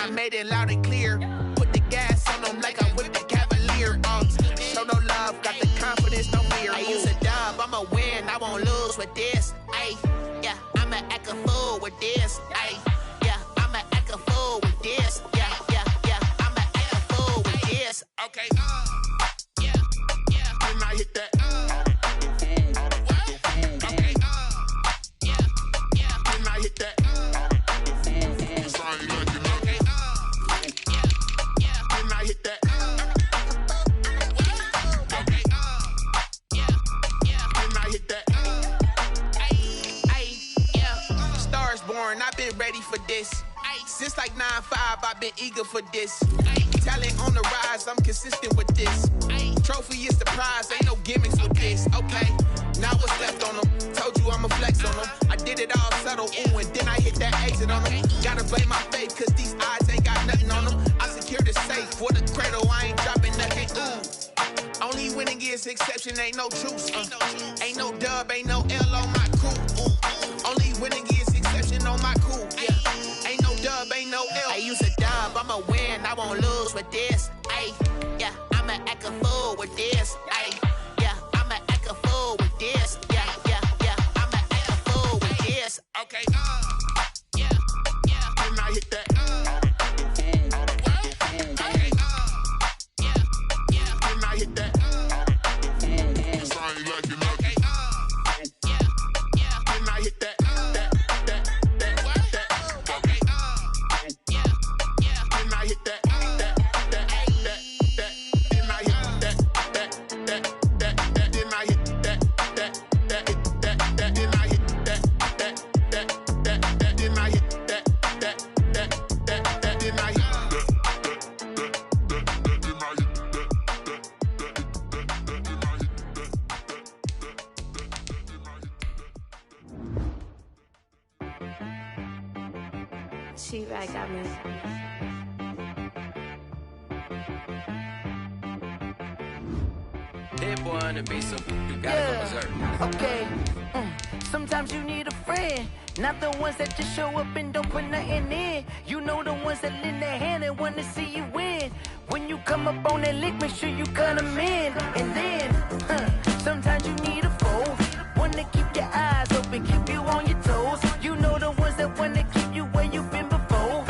I made it loud and clear. Put the gas on them like I'm with the Cavalier. Show no love, got the confidence, no fear. I use a dub, I'ma win, I won't lose with this. Ay, yeah, I'ma act a fool with this. Ay, yeah, I'ma act a fool with this. Yeah, yeah, yeah, I'ma act a fool with this. Okay, yeah, yeah, then I hit that. Okay, yeah, yeah, then I hit that. I've been ready for this. Since like 9-5, I've been eager for this. Talent on the rise, I'm consistent with this. Trophy is the prize, ain't no gimmicks with this. Okay, now what's left on them? Told you I'ma flex on them. I did it all subtle, ooh, and then I hit that exit on them. Gotta blame my faith, cause these eyes ain't got nothing on them. I secured the safe for the cradle, I ain't dropping nothing, ooh. Only winning is exception, ain't no truce. Ain't no dub, ain't no L on my crew. Only winning is exception on my crew. Yeah, ain't no dub, ain't no L. I use a dub, I'ma win, I won't lose with this. Ay, yeah, I'ma act a fool with this. Ay, yeah, I'ma act a fool with this. Yeah, yeah, yeah, I'ma act a fool with this. Okay, yeah, yeah, then I hit that. Okay, yeah, yeah, then I hit that. She-Rag got me. Dead boy on the beat, so you gotta go berserk. Okay. Sometimes you need a friend, not the ones that just show up and don't put nothing in. You know the ones that lend their hand and want to see you win. When you come up on that lick, make sure you cut them in. And then, sometimes you need a foe, one to keep your eyes open, keep you on your toes. You know the ones that want to keep you where you've been before.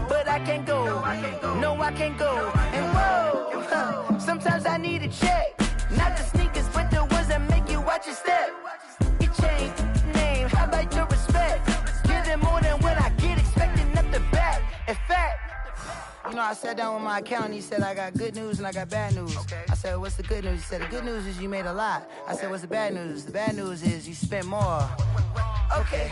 But I can't go, no I can't go. And whoa, sometimes I need a check. Not the sneakers, but the ones that make you watch your step. You change name, how about your respect? Give them more than what I get, expecting nothing back. In fact, you know, I sat down with my accountant, he said I got good news and I got bad news. I said, what's the good news? He said, the good news is you made a lot. I said, what's the bad news? The bad news is you spent more. Okay.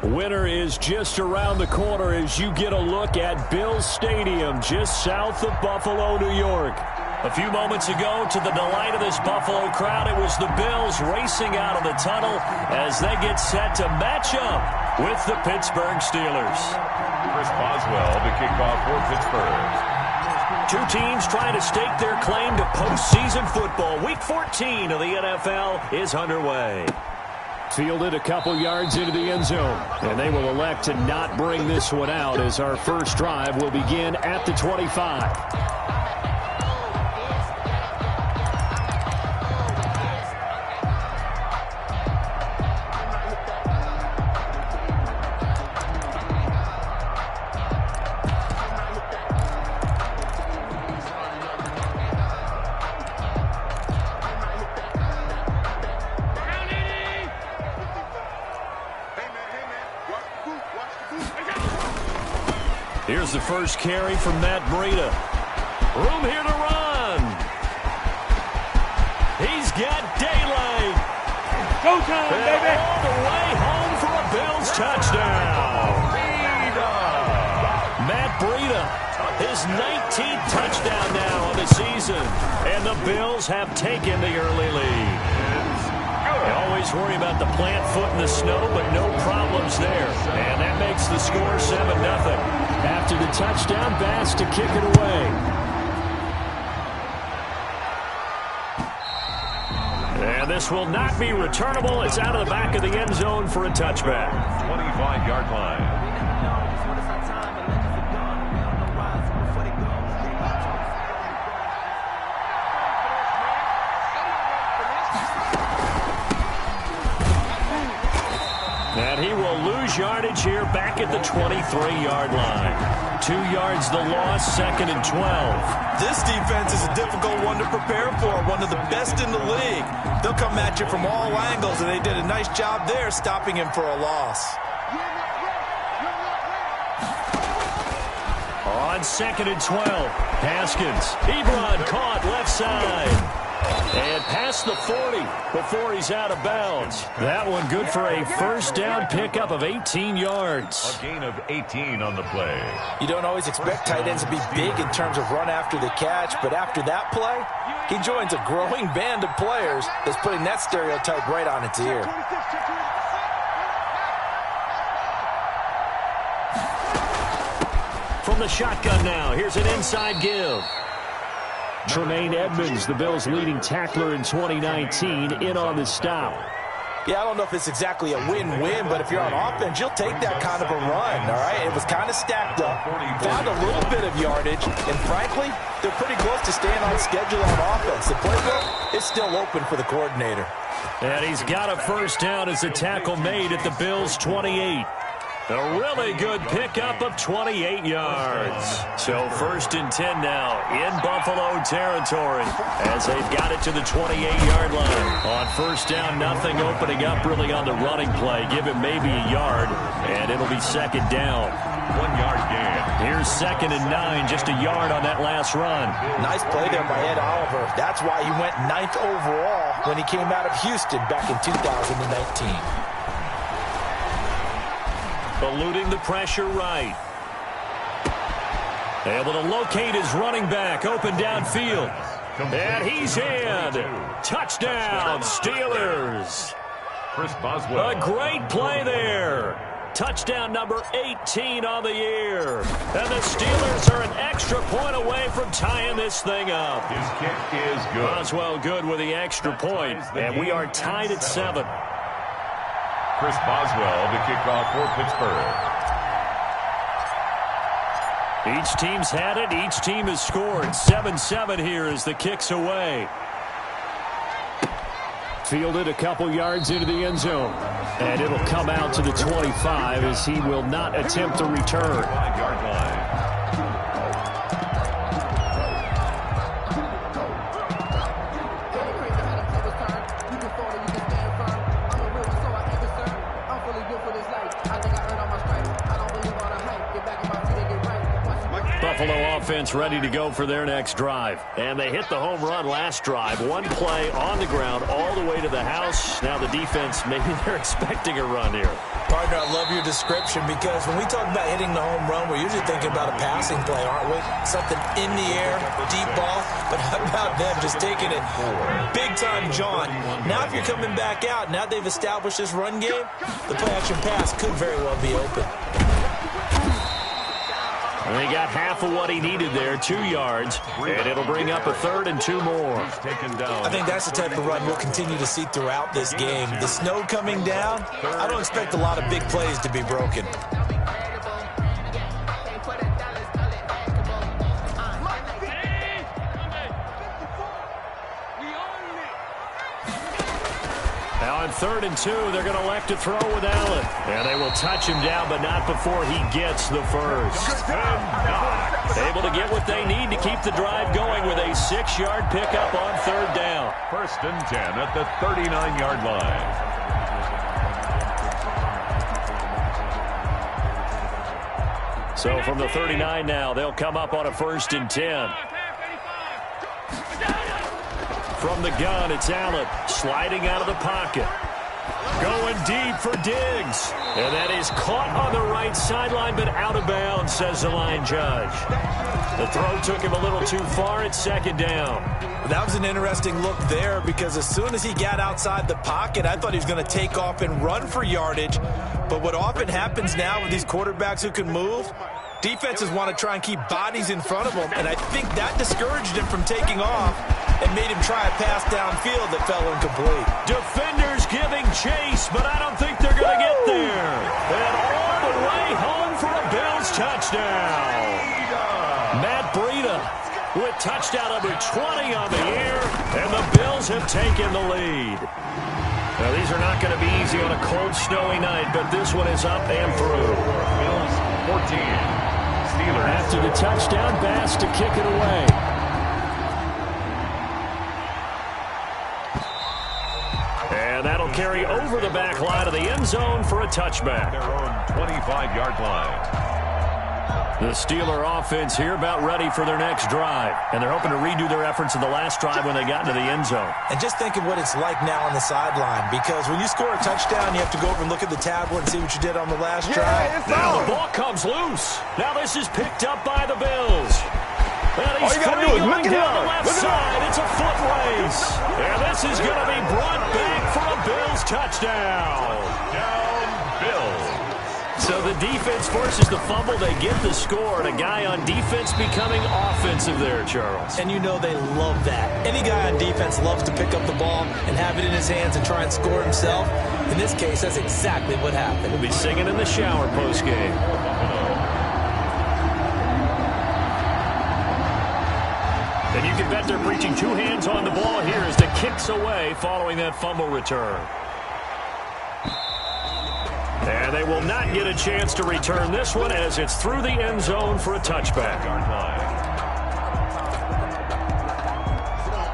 Winter is just around the corner as you get a look at Bills Stadium, just south of Buffalo, New York. A few moments ago, to the delight of this Buffalo crowd, it was the Bills racing out of the tunnel as they get set to match up with the Pittsburgh Steelers. Chris Boswell, the kickoff for Pittsburgh. Two teams trying to stake their claim to postseason football. Week 14 of the NFL is underway. Fielded a couple yards into the end zone, and they will elect to not bring this one out as our first drive will begin at the 25. Here's the first carry from Matt Breida. Room here to run. He's got daylight. Go time, baby. All the way home for a Bills touchdown. Matt Breida, his 19th touchdown now of the season. And the Bills have taken the early lead. You always worry about the plant foot in the snow, but no problems there. And that makes the score 7-0. After the touchdown, Bass to kick it away. And this will not be returnable. It's out of the back of the end zone for a touchback. 25-yard line. And he will lose yardage here back at the 23-yard line. 2 yards the loss, 2nd and 12. This defense is a difficult one to prepare for, one of the best in the league. They'll come at you from all angles, and they did a nice job there stopping him for a loss. On 2nd and 12, Haskins. Ebron caught left side. And past the 40 before he's out of bounds. That one good for a first down pickup of 18 yards. A gain of 18 on the play. You don't always expect tight ends to be big in terms of run after the catch, but after that play, he joins a growing band of players that's putting that stereotype right on its ear. From the shotgun now, here's an inside give. Tremaine Edmonds, the Bills' leading tackler in 2019, in on the stop. Yeah, I don't know if it's exactly a win-win, but if you're on offense, you'll take that kind of a run, all right? It was kind of stacked up, found a little bit of yardage, and frankly, they're pretty close to staying on schedule on offense. The playbook is still open for the coordinator. And he's got a first down as a tackle made at the Bills' 28. A really good pickup of 28 yards. So 1st and 10 now in Buffalo territory as they've got it to the 28-yard line. On first down, nothing opening up really on the running play. Give him maybe a yard, and it'll be 2nd down. 1 yard gain. Here's 2nd and 9, just a yard on that last run. Nice play there by Ed Oliver. That's why he went 9th overall when he came out of Houston back in 2019. Eluding the pressure right. Able to locate his running back, open downfield. And he's in. Touchdown, Steelers. Chris Boswell. A great play there. Touchdown number 18 on the year. And the Steelers are an extra point away from tying this thing up. His kick is good. Boswell good with the extra point. And we are tied at 7. Chris Boswell, the kickoff for Pittsburgh. Each team's had it. Each team has scored. 7-7 here as the kick's away. Fielded a couple yards into the end zone. And it'll come out to the 25 as he will not attempt to return. 5-yard line. Buffalo offense ready to go for their next drive. And they hit the home run last drive. One play on the ground all the way to the house. Now the defense, maybe they're expecting a run here. Partner, I love your description because when we talk about hitting the home run, we're usually thinking about a passing play, aren't we? Something in the air, deep ball. But how about them just taking it big-time jaunt? Now if you're coming back out, now they've established this run game, the play-action pass could very well be open. And he got half of what he needed there, 2 yards, and it'll bring up a 3rd and 2 more. I think that's the type of run we'll continue to see throughout this game. The snow coming down, I don't expect a lot of big plays to be broken. Now on 3rd and 2, they're going to elect to throw with Allen. And they will touch him down, but not before he gets the first. Able to get what they need to keep the drive going with a 6-yard pickup on 3rd down. 1st and 10 at the 39-yard line. So from the 39 now, they'll come up on a 1st and 10. From the gun, it's Allen sliding out of the pocket. Going deep for Diggs. And that is caught on the right sideline, but out of bounds, says the line judge. The throw took him a little too far at 2nd down. That was an interesting look there because as soon as he got outside the pocket, I thought he was going to take off and run for yardage. But what often happens now with these quarterbacks who can move, defenses want to try and keep bodies in front of them, and I think that discouraged him from taking off and made him try a pass downfield that fell incomplete. Defenders giving chase, but I don't think they're going to get there. And all the way home for a Bills touchdown. Matt Breida with touchdown number 20 on the year, and the Bills have taken the lead. Now, these are not going to be easy on a cold, snowy night, but this one is up and through. Bills 14. Steelers. After the touchdown, Bass to kick it away. And that'll carry over the back line of the end zone for a touchback. Their own 25-yard line. The Steeler offense here about ready for their next drive. And they're hoping to redo their efforts in the last drive when they got into the end zone. And just think of what it's like now on the sideline, because when you score a touchdown, you have to go over and look at the tablet and see what you did on the last drive. Now the ball comes loose. Now this is picked up by the Bills. And he's free going down the left side. It's a foot race. And this is going to be brought back for a Bills touchdown. Down Bills. So the defense forces the fumble. They get the score, and a guy on defense becoming offensive there, Charles. And you know they love that. Any guy on defense loves to pick up the ball and have it in his hands and try and score himself. In this case, that's exactly what happened. He'll be singing in the shower postgame. And you can bet they're preaching two hands on the ball here as the kick's away following that fumble return. And they will not get a chance to return this one as it's through the end zone for a touchback.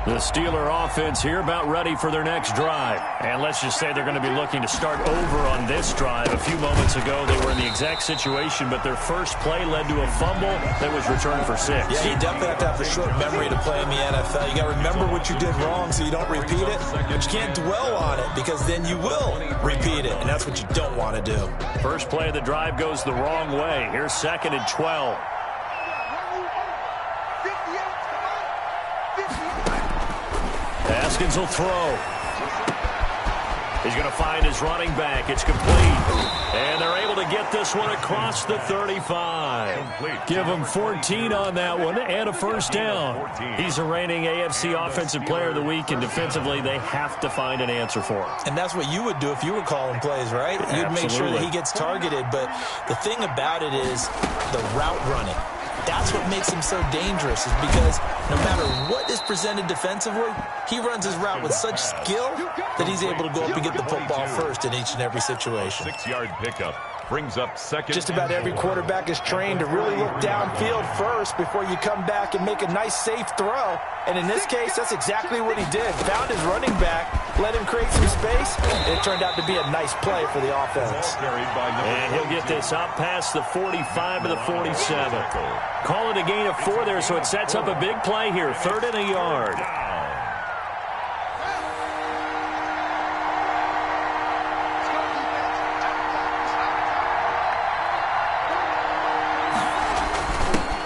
The Steeler offense here about ready for their next drive. And let's just say they're going to be looking to start over on this drive. A few moments ago, they were in the exact situation, but their first play led to a fumble that was returned for 6. Yeah, you definitely have to have a short memory to play in the NFL. You got to remember what you did wrong so you don't repeat it. But you can't dwell on it because then you will repeat it, and that's what you don't want to do. First play of the drive goes the wrong way. Here's 2nd and 12. Haskins will throw. He's going to find his running back. It's complete. And they're able to get this one across the 35. Give him 14 on that one and a first down. He's the reigning AFC Offensive Player of the Week, and defensively they have to find an answer for him. And that's what you would do if you were calling plays, right? You'd make sure that he gets targeted. But the thing about it is the route running. That's what makes him so dangerous, is because no matter what is presented defensively, he runs his route with such skill that he's able to go up and get the football first in each and every situation. 6-yard pickup brings up 2nd. Just about every quarterback is trained to really look downfield first before you come back and make a nice, safe throw. And in this case, that's exactly what he did. Found his running back, let him create some space, and it turned out to be a nice play for the offense. And he'll get this up past the 45 to the 47. Call it a gain of 4 there, so it sets up a big play here. 3rd and a yard.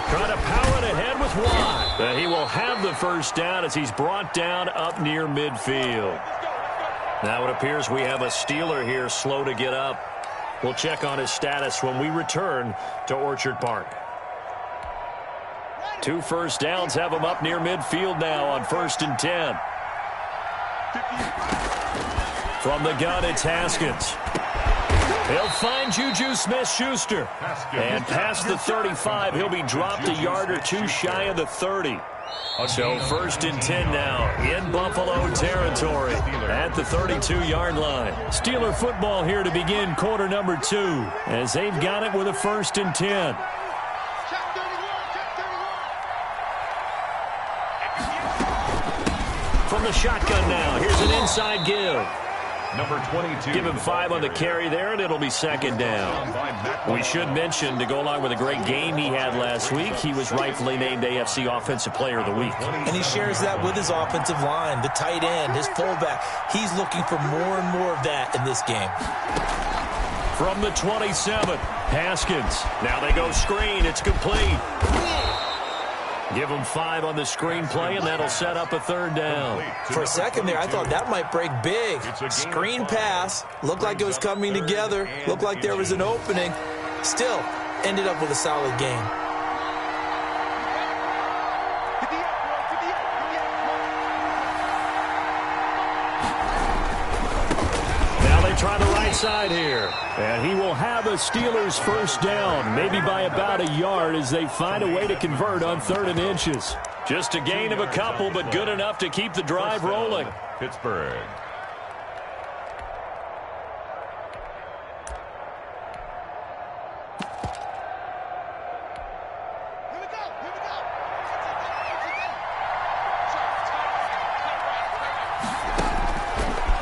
Trying to power it ahead with Watt. But he will have the first down as he's brought down up near midfield. Now it appears we have a Steeler here slow to get up. We'll check on his status when we return to Orchard Park. 2 first downs have him up near midfield now on 1st and 10. From the gun, it's Haskins. He'll find Juju Smith-Schuster. And past the 35, he'll be dropped a yard or 2 shy of the 30. So 1st and 10 now in Buffalo territory at the 32-yard line. Steeler football here to begin quarter number 2 as they've got it with a 1st and 10. From the shotgun now, here's an inside give. Number 22. Give him 5 on the carry there, and it'll be 2nd down. We should mention, to go along with a great game he had last week, he was rightfully named AFC Offensive Player of the Week. And he shares that with his offensive line, the tight end, his fullback. He's looking for more and more of that in this game. From the 27, Haskins. Now they go screen. It's complete. Give him 5 on the screenplay, and that'll set up a 3rd down. For a second there, I thought that might break big. Screen pass. Looked like it was coming together. Looked like there was an opening. Still, ended up with a solid game. Now they try the right side here. And he will have a Steelers first down, maybe by about a yard as they find a way to convert on 3rd and inches. Just a gain of a couple, but good enough to keep the drive rolling. Pittsburgh.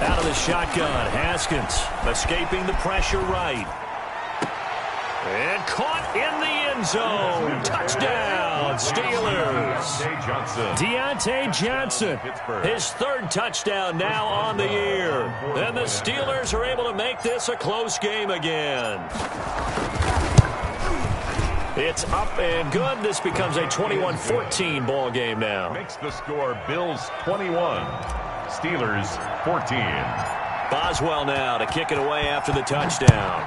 Out of the shotgun, Haskins escaping the pressure right. And caught in the end zone. Touchdown, Steelers. Deontay Johnson, his third touchdown now on the year. And the Steelers are able to make this a close game again. It's up and good. This becomes a 21-14 ball game now. Makes the score Bills 21, Steelers 14. Boswell now to kick it away after the touchdown.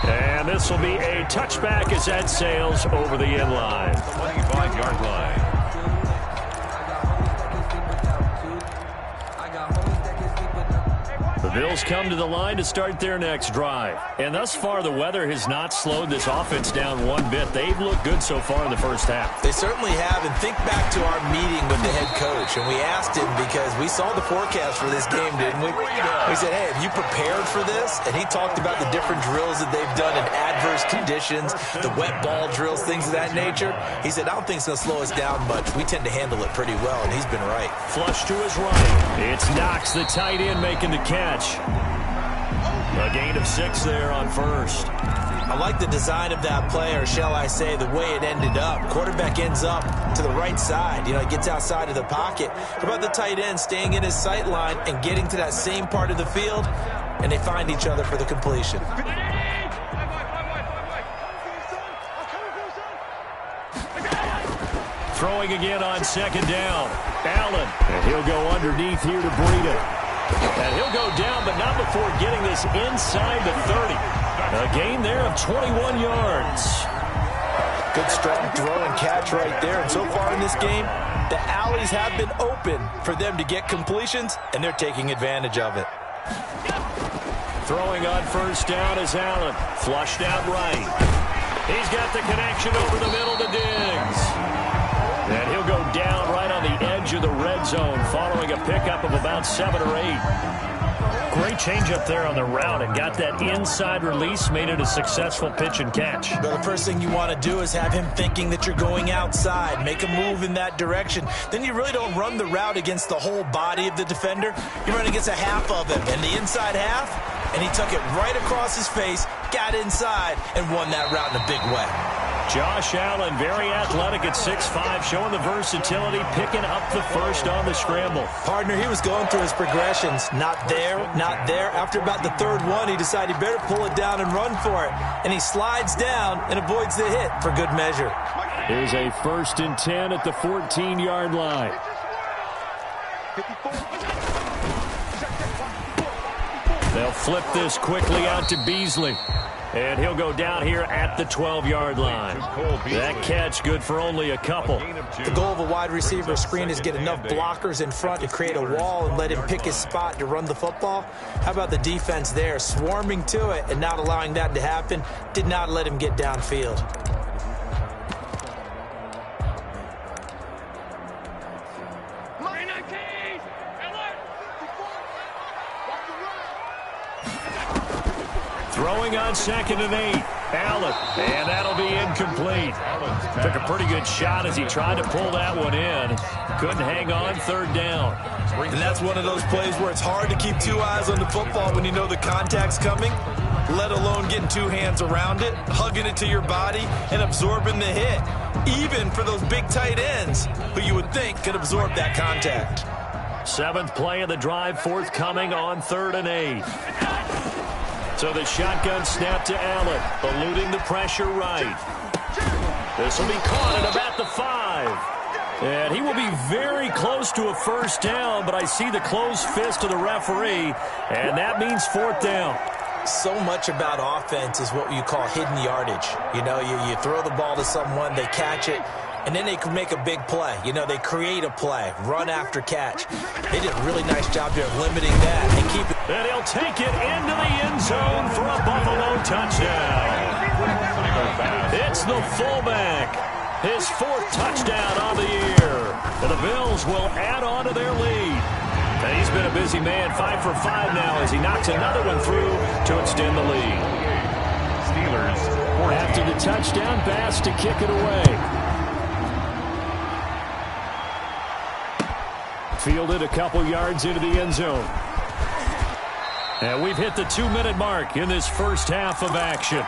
And this will be a touchback as that sails over the end line. 25-yard line. The Bills come to the line to start their next drive. And thus far, the weather has not slowed this offense down one bit. They've looked good so far in the first half. They certainly have. And think back to our meeting with the head coach. And we asked him because we saw the forecast for this game, didn't we? We said, hey, have you prepared for this? And he talked about the different drills that they've done in adverse conditions, the wet ball drills, things of that nature. He said, I don't think it's going to slow us down much. We tend to handle it pretty well, and he's been right. Flush to his right. It's Knox, the tight end, making the catch. A gain of 6 there on first. I like the design of that play, or shall I say the way it ended up. Quarterback ends up to the right side. You know, he gets outside of the pocket. How about the tight end staying in his sight line and getting to that same part of the field, and they find each other for the completion. Throwing again on second down. Allen, and he'll go underneath here to Breida. And he'll go down, but not before getting this inside the 30. A gain there of 21 yards. Good strong throw and catch right there. And so far in this game, the alleys have been open for them to get completions, and they're taking advantage of it. Throwing on first down is Allen. Flushed out right. He's got the connection over the middle to Diggs. And he'll go down right on the edge of the red zone following a pickup of about 7 or 8. Great change up there on the route and got that inside release, made it a successful pitch and catch. But the first thing you want to do is have him thinking that you're going outside, make a move in that direction. Then you really don't run the route against the whole body of the defender. You run against a half of him, and the inside half, and he took it right across his face, got inside, and won that route in a big way. Josh Allen, very athletic at 6'5", showing the versatility, picking up the first on the scramble. Partner, he was going through his progressions. Not there, not there. After about the third one, he decided he better pull it down and run for it. And he slides down and avoids the hit for good measure. Here's a 1st and 10 at the 14-yard line. They'll flip this quickly out to Beasley. And he'll go down here at the 12-yard line. That catch good for only a couple. The goal of a wide receiver screen is get enough blockers in front to create a wall and let him pick his spot to run the football. How about the defense there, swarming to it and not allowing that to happen? Did not let him get downfield. Throwing on 2nd and 8. Allen, and that'll be incomplete. Took a pretty good shot as he tried to pull that one in. Couldn't hang on, 3rd down. And that's one of those plays where it's hard to keep 2 eyes on the football when you know the contact's coming, let alone getting 2 hands around it, hugging it to your body, and absorbing the hit. Even for those big tight ends who you would think could absorb that contact. 7th play of the drive forthcoming on 3rd and 8. So the shotgun snap to Allen, eluding the pressure right. This will be caught at about the 5. And he will be very close to a 1st down, but I see the closed fist of the referee, and that means 4th down. So much about offense is what you call hidden yardage. You know, you throw the ball to someone, they catch it, and then they can make a big play. You know, they create a play, run after catch. They did a really nice job there of limiting that and keep it. And he'll take it into the end zone for a Buffalo touchdown. It's the fullback. His 4th touchdown on the year. And the Bills will add on to their lead. And he's been a busy man, 5 for 5 now as he knocks another one through to extend the lead. Steelers. After the touchdown, Bass to kick it away. Fielded a couple yards into the end zone. And we've hit the 2-minute mark in this first half of action.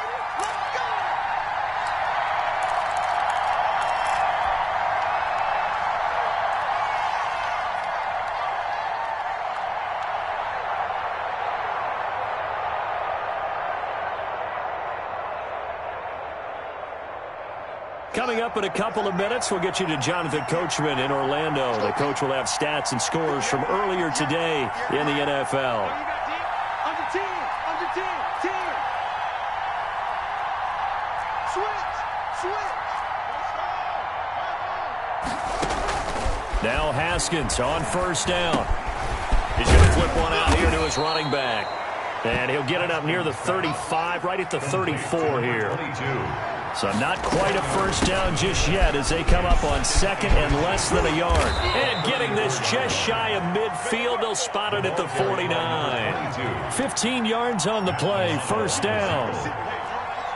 Coming up in a couple of minutes, we'll get you to Jonathan Coachman in Orlando. The coach will have stats and scores from earlier today in the NFL. Under 10. Switch. Now Haskins on first down. He's going to flip one out here to his running back. And he'll get it up near the 35, right at the 34 here. So not quite a first down just yet as they come up on second and less than a yard. And getting this just shy of midfield, they'll spot it at the 49. 15 yards on the play, first down.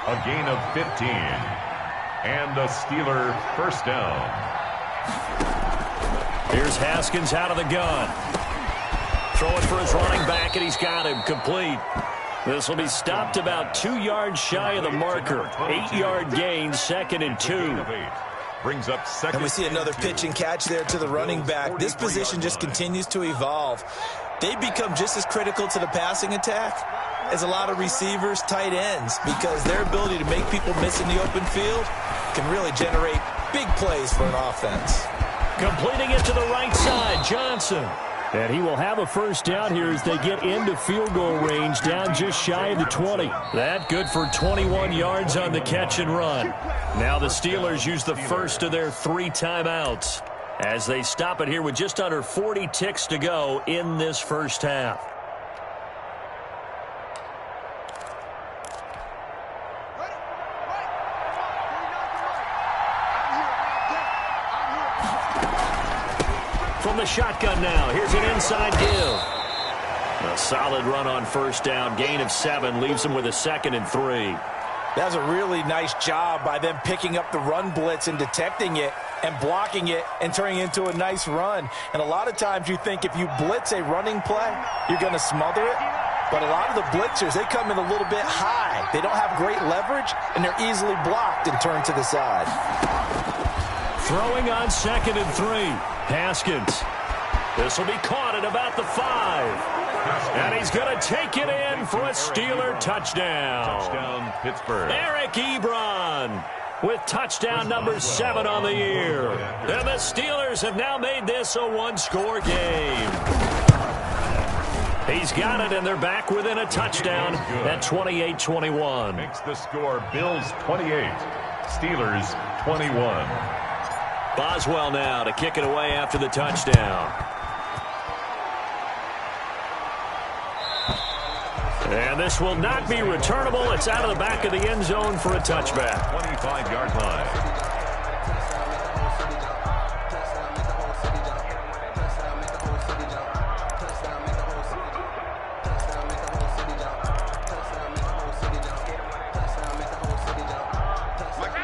A gain of 15. And a Steeler first down. Here's Haskins out of the gun. Throwing for his running back, and he's got him complete. This will be stopped about 2 yards shy of the marker. 8-yard gain, 2nd and 2. Brings up second. And we see another pitch and catch there to the running back. This position just continues to evolve. They become just as critical to the passing attack as a lot of receivers, tight ends, because their ability to make people miss in the open field can really generate big plays for an offense. Completing it to the right side, Johnson. And he will have a first down here as they get into field goal range, down just shy of the 20. That good for 21 yards on the catch and run. Now the Steelers use the first of their 3 timeouts as they stop it here with just under 40 ticks to go in this first half. From the shotgun now, here's an inside give. A solid run on first down, gain of 7, leaves him with a 2nd and 3. That was a really nice job by them picking up the run blitz and detecting it and blocking it and turning it into a nice run. And a lot of times you think if you blitz a running play, you're going to smother it. But a lot of the blitzers, they come in a little bit high. They don't have great leverage, and they're easily blocked and turned to the side. Throwing on 2nd and 3. Haskins. This will be caught at about the 5. And he's going to take it in for a Steeler touchdown. Touchdown, Pittsburgh. Eric Ebron with touchdown number 7 on the year. And the Steelers have now made this a 1-score game. He's got it, and they're back within a touchdown at 28-21. Makes the score Bills 28, Steelers 21. Boswell now to kick it away after the touchdown. And this will not be returnable. It's out of the back of the end zone for a touchback. 25-yard line.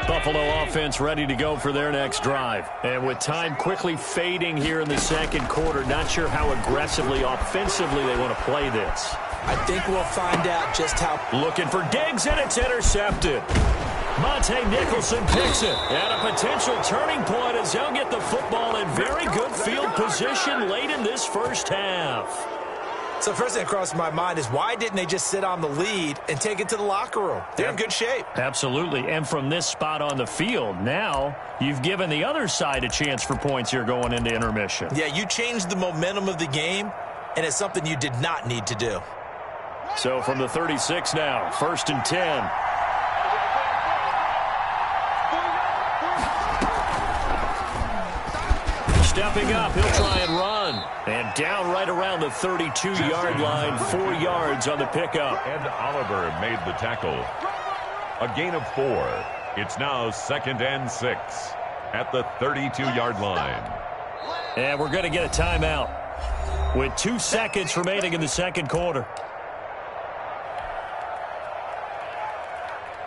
Buffalo offense ready to go for their next drive. And with time quickly fading here in the second quarter, not sure how aggressively, offensively they want to play this. I think we'll find out just how. Looking for Diggs, and it's intercepted. Monte Nicholson picks it. And a potential turning point as they'll get the football in very good field position late in this first half. So first thing that crossed my mind is why didn't they just sit on the lead and take it to the locker room? They're in good shape. Absolutely. And from this spot on the field, now you've given the other side a chance for points here going into intermission. Yeah, you changed the momentum of the game, and it's something you did not need to do. So from the 36 now, 1st and 10. Stepping up, he'll try and run. And down right around the 32-yard line, 4 yards on the pickup. Ed Oliver made the tackle. A gain of 4. It's now 2nd and 6 at the 32-yard line. And we're going to get a timeout with 2 seconds remaining in the second quarter.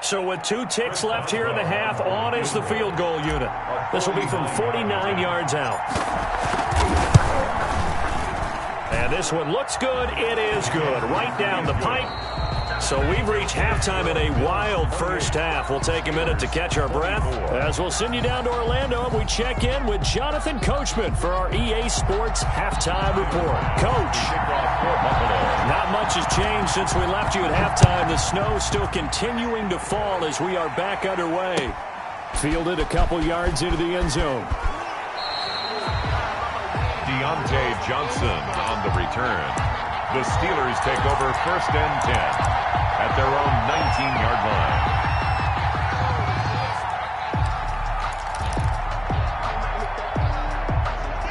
So with 2 ticks left here in the half, on is the field goal unit. This will be from 49 yards out. And this one looks good. It is good. Right down the pipe. So we've reached halftime in a wild first half. We'll take a minute to catch our breath as we'll send you down to Orlando and we check in with Jonathan Coachman for our EA Sports Halftime Report. Coach, not much has changed since we left you at halftime. The snow still continuing to fall as we are back underway. Fielded a couple yards into the end zone. Deontay Johnson on the return. The Steelers take over 1st and 10 at their own 19-yard line.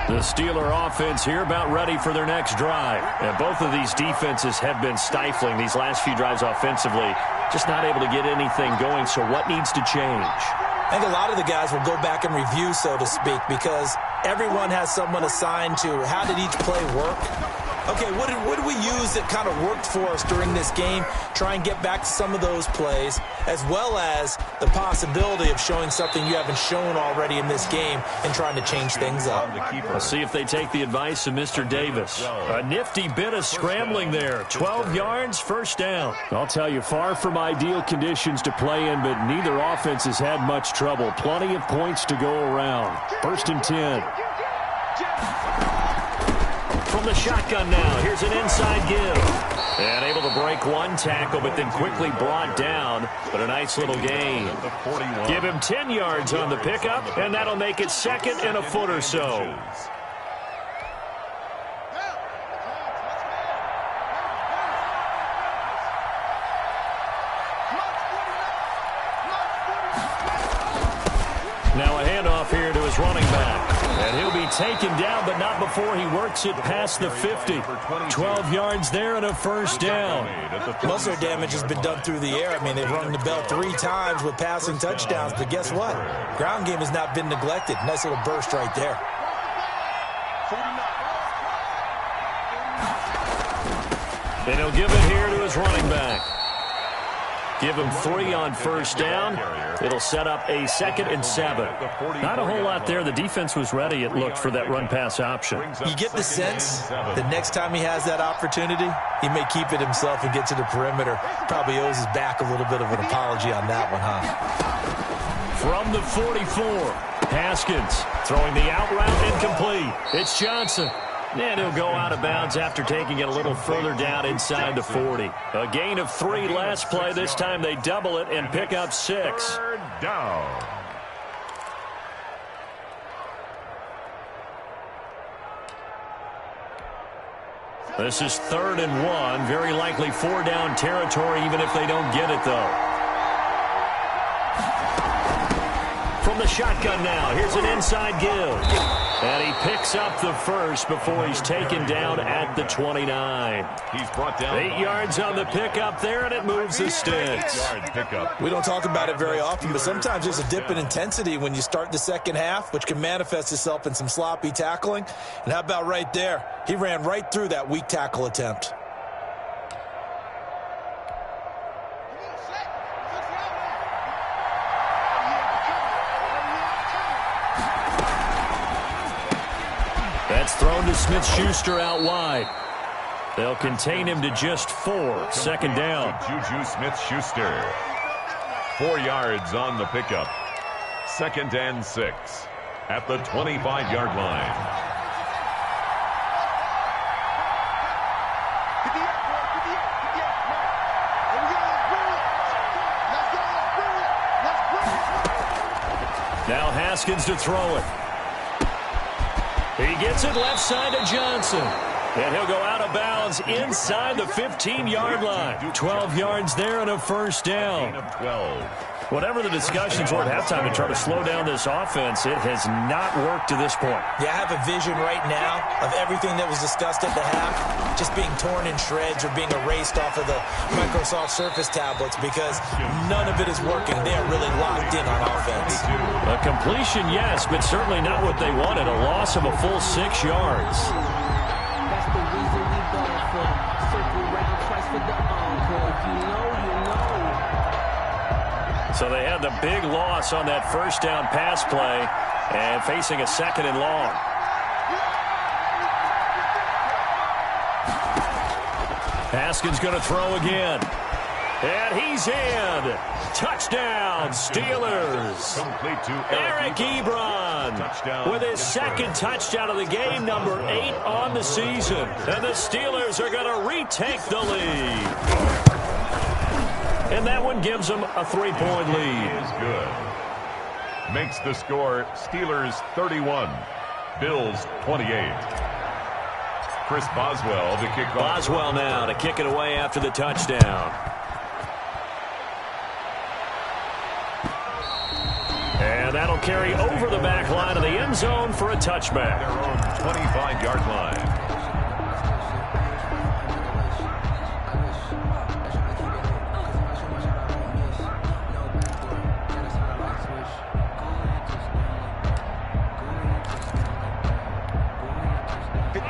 The Steeler offense here about ready for their next drive. And both of these defenses have been stifling these last few drives offensively. Just not able to get anything going, so what needs to change? I think a lot of the guys will go back and review, so to speak, because everyone has someone assigned to how did each play work. Okay, what did we use that kind of worked for us during this game? Try and get back to some of those plays, as well as the possibility of showing something you haven't shown already in this game and trying to change things up. Let's see if they take the advice of Mr. Davis. A nifty bit of scrambling there. 12 yards, first down. I'll tell you, far from ideal conditions to play in, but neither offense has had much trouble. Plenty of points to go around. 1st and 10. From the shotgun now, here's an inside give. And able to break one tackle, but then quickly brought down. But a nice little gain. Give him 10 yards on the pickup, and that'll make it 2nd and a foot or so. Now a handoff here to his running back. And he'll be taken down, but not before he works it past the 50. 12 yards there and a first down. Most of their damage has been done through the air. I mean, they've rung the bell 3 times with passing touchdowns, but guess what? Ground game has not been neglected. Nice little burst right there. And he'll give it here to his running back. Give him 3 on first down. It'll set up a 2nd and 7. Not a whole lot there. The defense was ready, it looked, for that run-pass option. You get the sense that next time he has that opportunity, he may keep it himself and get to the perimeter. Probably owes his back a little bit of an apology on that one, huh? From the 44, Haskins throwing the out route incomplete. It's Johnson. And he'll go out of bounds after taking it a little further down inside the 40. A gain of 3 last play. This time they double it and pick up 6. Down. This is 3rd and 1. Very likely 4 down territory, even if they don't get it, though. From the shotgun now, here's an inside give. And he picks up the first before he's taken down at the 29. He's brought down 8 yards on the pickup there, and it moves the sticks. We don't talk about it very often, but sometimes there's a dip in intensity when you start the second half, which can manifest itself in some sloppy tackling. And how about right there? He ran right through that weak tackle attempt. That's thrown to Smith-Schuster out wide. They'll contain him to just 4. 2nd down. Juju Smith-Schuster. 4 yards on the pickup. 2nd and 6 at the 25-yard line. Now Haskins to throw it. He gets it left side to Johnson. And he'll go out of bounds inside the 15-yard line. 12 yards there and a first down. Gain of 12. Whatever the discussions were at halftime to try to slow down this offense, it has not worked to this point. Yeah, I have a vision right now of everything that was discussed at the half just being torn in shreds or being erased off of the Microsoft Surface tablets because none of it is working. They are really locked in on offense. A completion, yes, but certainly not what they wanted. A loss of a full 6 yards. That's the reason we go for circle round twice for the encore. If you know, you know. So they had the big loss on that first down pass play and facing a 2nd and long. Haskins going to throw again. And he's in. Touchdown, Steelers. Complete to Eric Ebron with his second touchdown of the game, number 8 on the season. And the Steelers are going to retake the lead. And that one gives them a 3-point lead. Is good. Makes the score Steelers 31, Bills 28. Chris Boswell to kick off. Boswell now to kick it away after the touchdown. And that'll carry over the back line of the end zone for a touchback. Their own 25-yard line.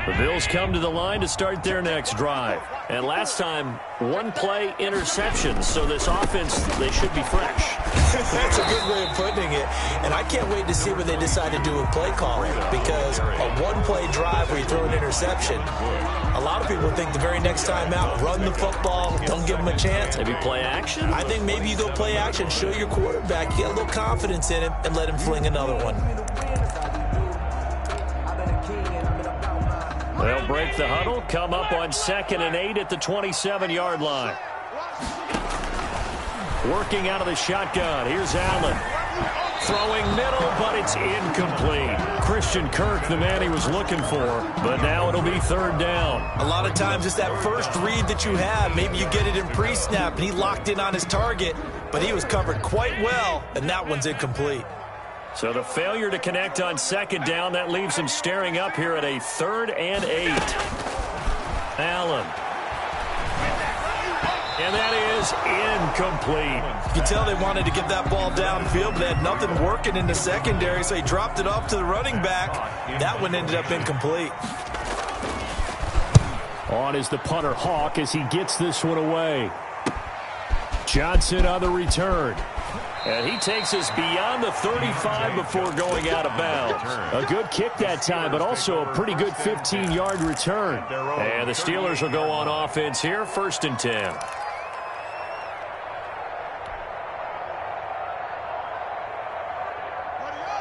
The Bills come to the line to start their next drive. And last time, one-play interception. So this offense, they should be fresh. That's a good way of putting it. And I can't wait to see what they decide to do with play calling, because a one-play drive where you throw an interception, a lot of people think the very next time out, run the football, don't give them a chance. Maybe play action? I think maybe you go play action, show your quarterback, you get a little confidence in him, and let him fling another one. They'll break the huddle, come up on 2nd and 8 at the 27-yard line. Working out of the shotgun. Here's Allen. Throwing middle, but it's incomplete. Christian Kirk, the man he was looking for, but now it'll be 3rd down. A lot of times it's that first read that you have. Maybe you get it in pre-snap, and he locked in on his target, but he was covered quite well, and that one's incomplete. So the failure to connect on 2nd down, that leaves him staring up here at a 3rd and 8. Allen. And that is incomplete. You can tell they wanted to get that ball downfield, but they had nothing working in the secondary, so he dropped it off to the running back. That one ended up incomplete. On is the punter Hawk as he gets this one away. Johnson on the return. And he takes us beyond the 35 before going out of bounds. A good kick that time, but also a pretty good 15-yard return. And the Steelers will go on offense here, 1st and 10.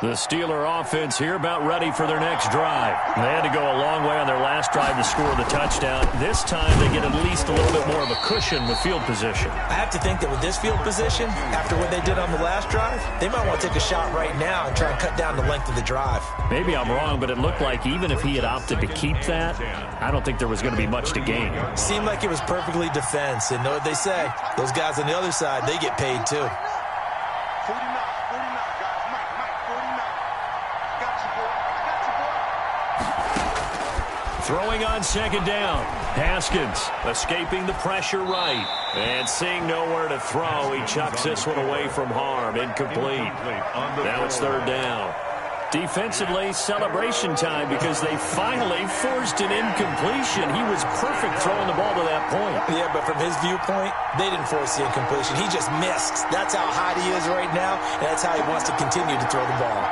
The Steeler offense here about ready for their next drive. They had to go a long way on their last drive to score the touchdown. This time they get at least a little bit more of a cushion with field position. I have to think that with this field position, after what they did on the last drive, they might want to take a shot right now and try and cut down the length of the drive. Maybe I'm wrong, but it looked like even if he had opted to keep that, I don't think there was going to be much to gain. Seemed like it was perfectly defense. And know what they say? Those guys on the other side, they get paid too. 49, guys. Mike, 49. Got you, boy. Throwing on 2nd down. Haskins escaping the pressure right. And seeing nowhere to throw, he chucks this one away from harm. Incomplete. Now it's 3rd down. Defensively, celebration time because they finally forced an incompletion. He was perfect throwing the ball to that point. Yeah, but from his viewpoint, they didn't force the incompletion. He just missed. That's how hot he is right now, and that's how he wants to continue to throw the ball.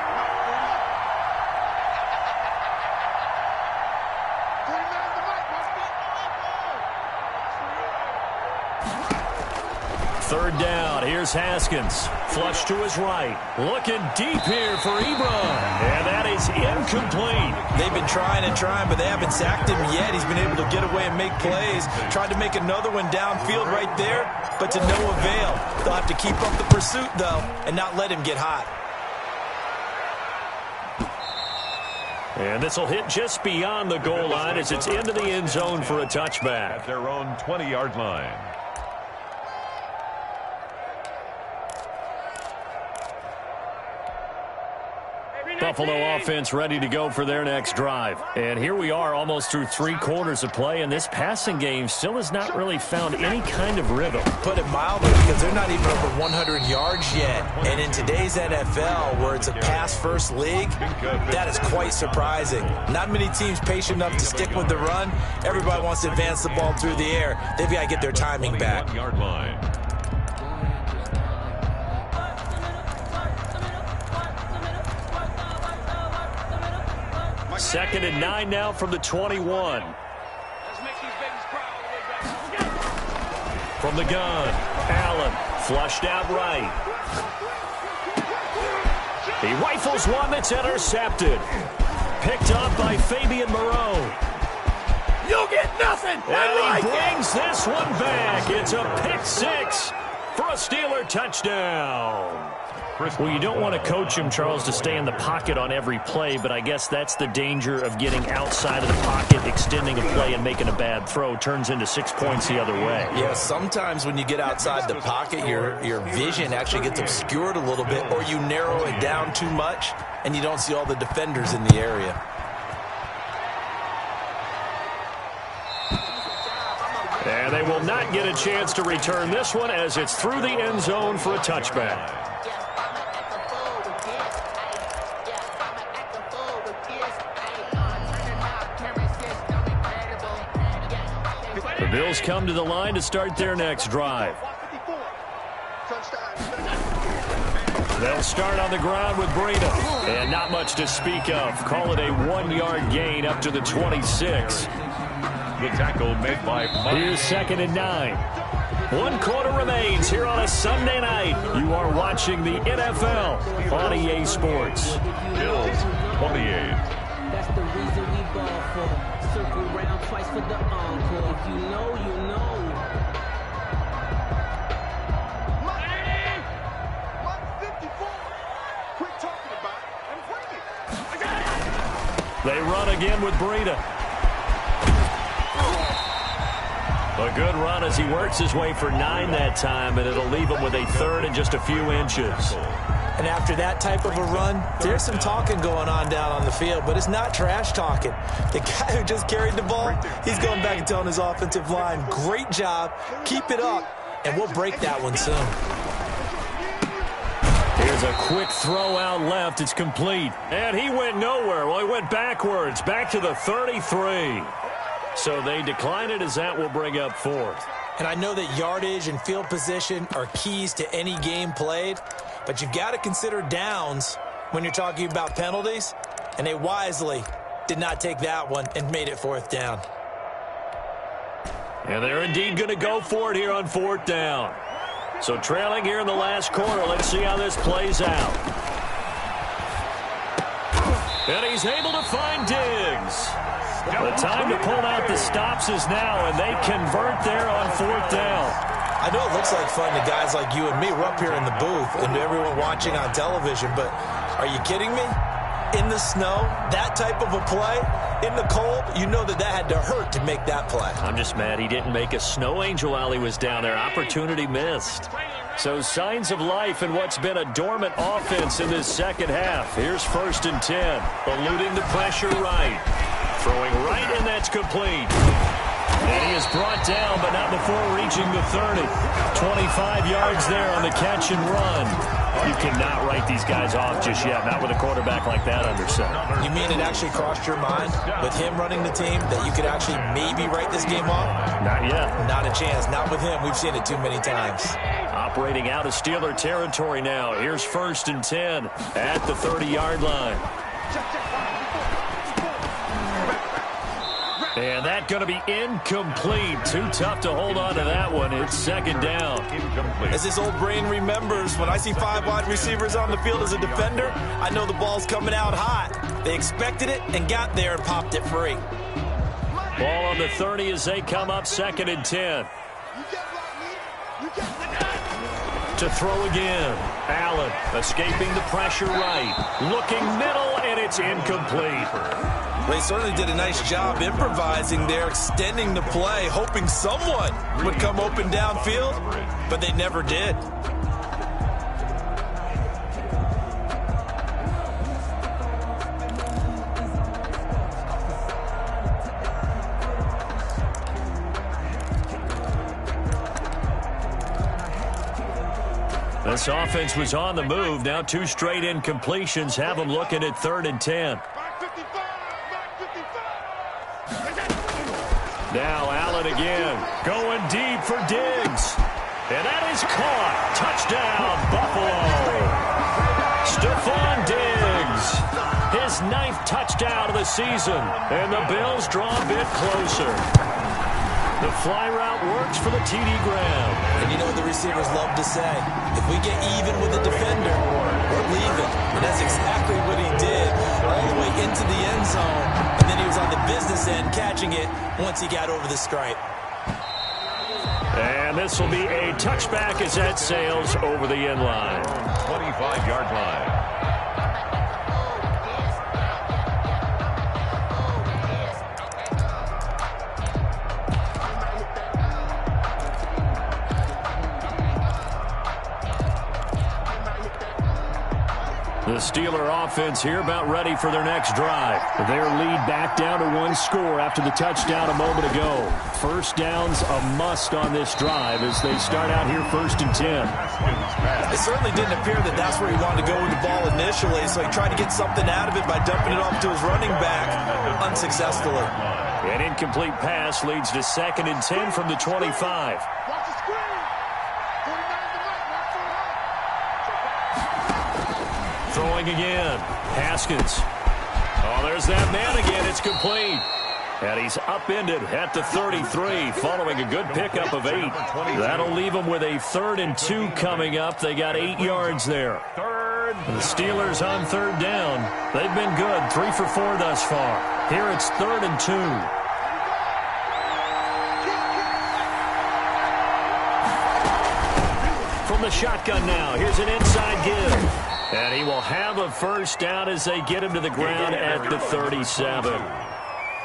Third down. Here's Haskins. Flush to his right. Looking deep here for Ebron. And that is incomplete. They've been trying and trying, but they haven't sacked him yet. He's been able to get away and make plays. Tried to make another one downfield right there, but to no avail. They'll have to keep up the pursuit, though, and not let him get hot. And this will hit just beyond the goal line as it's into the end zone for a touchback. At their own 20-yard line. Buffalo offense ready to go for their next drive. And here we are almost through 3 quarters of play, and this passing game still has not really found any kind of rhythm. Put it mildly, because they're not even over 100 yards yet. And in today's NFL, where it's a pass-first league, that is quite surprising. Not many teams patient enough to stick with the run. Everybody wants to advance the ball through the air. They've got to get their timing back. 1-yard line. Second and 9 now from the 21. Let's make these babies cry all the way back. From the gun, Allen flushed out right. He rifles one that's intercepted. Picked up by Fabian Moreau. You'll get nothing. And he brings this one back. It's a pick six for a Steeler touchdown. Well, you don't want to coach him, Charles, to stay in the pocket on every play, but I guess that's the danger of getting outside of the pocket, extending a play, and making a bad throw. Turns into 6 points the other way. Yeah, sometimes when you get outside the pocket, your vision actually gets obscured a little bit, or you narrow it down too much, and you don't see all the defenders in the area. And they will not get a chance to return this one as it's through the end zone for a touchback. The Bills come to the line to start their next drive. They'll start on the ground with Breida. And not much to speak of. Call it a 1-yard gain up to the 26. The tackle made by Mike. Here's 2nd and 9. 1 quarter remains here on a Sunday night. You are watching the NFL on EA Sports. Bills 28. That's the reason we ball for. Circle round twice for the encore. If you know, you know. Quit talking about it and bring it. They run again with Breida. A good run as he works his way for 9 that time, and it'll leave him with a 3rd and just a few inches. And after that type of a run, there's some talking going on down on the field, but it's not trash talking. The guy who just carried the ball, he's going back and telling his offensive line, great job, keep it up, and we'll break that one soon. Here's a quick throw out left. It's complete. And he went nowhere. Well, he went backwards, back to the 33. So they decline it as that will bring up 4th. And I know that yardage and field position are keys to any game played, but you've got to consider downs when you're talking about penalties, and they wisely did not take that one and made it 4th down. And they're indeed going to go for it here on 4th down. So trailing here in the last quarter, let's see how this plays out. And he's able to find Diggs. The time to pull out the stops is now, and they convert there on 4th down. I know it looks like fun to guys like you and me. We're up here in the booth and everyone watching on television, but are you kidding me? In the snow, that type of a play, in the cold, you know that had to hurt to make that play. I'm just mad he didn't make a snow angel while he was down there. Opportunity missed. So signs of life in what's been a dormant offense in this second half. Here's 1st and 10. Eluding the pressure right. Throwing right, and that's complete. And he is brought down, but not before reaching the 30. 25 yards there on the catch and run. You cannot write these guys off just yet, not with a quarterback like that under center. You mean it actually crossed your mind with him running the team that you could actually maybe write this game off? Not yet. Not a chance. Not with him. We've seen it too many times. Operating out of Steeler territory now. Here's 1st and 10 at the 30-yard line. And that's going to be incomplete. Too tough to hold on to that one. It's 2nd down. Incomplete. As his old brain remembers, when I see 5 wide receivers on the field as a defender, I know the ball's coming out hot. They expected it and got there and popped it free. Ball on the 30 as they come up 2nd and 10. To throw again. Allen escaping the pressure right. Looking middle, and it's incomplete. They certainly did a nice job improvising there, extending the play, hoping someone would come open downfield, but they never did. This offense was on the move. Now 2 straight incompletions have them looking at 3rd and 10. Now Allen again, going deep for Diggs. And that is caught. Touchdown, Buffalo. Stephon Diggs, his 9th touchdown of the season. And the Bills draw a bit closer. The fly route works for the TD Graham. And you know what the receivers love to say? If we get even with the defender, we're leaving. And that's exactly what he did, all the way into the end zone. And then he was on the business end catching it once he got over the stripe. And this will be a touchback as that sails over the end line. 25-yard line. The Steeler offense here about ready for their next drive. Their lead back down to 1 score after the touchdown a moment ago. First down's a must on this drive as they start out here 1st and 10. It certainly didn't appear that that's where he wanted to go with the ball initially, so he tried to get something out of it by dumping it off to his running back unsuccessfully. An incomplete pass leads to 2nd and 10 from the 25. Throwing again. Haskins. Oh, there's that man again. It's complete. And he's upended at the 33 following a good pickup of 8. That'll leave them with a 3rd and 2 coming up. They got 8 yards there. The Steelers on 3rd down. They've been good. 3 for 4 thus far. Here it's 3rd and 2. From the shotgun now. Here's an inside give. And he will have a first down as they get him to the ground at the 37.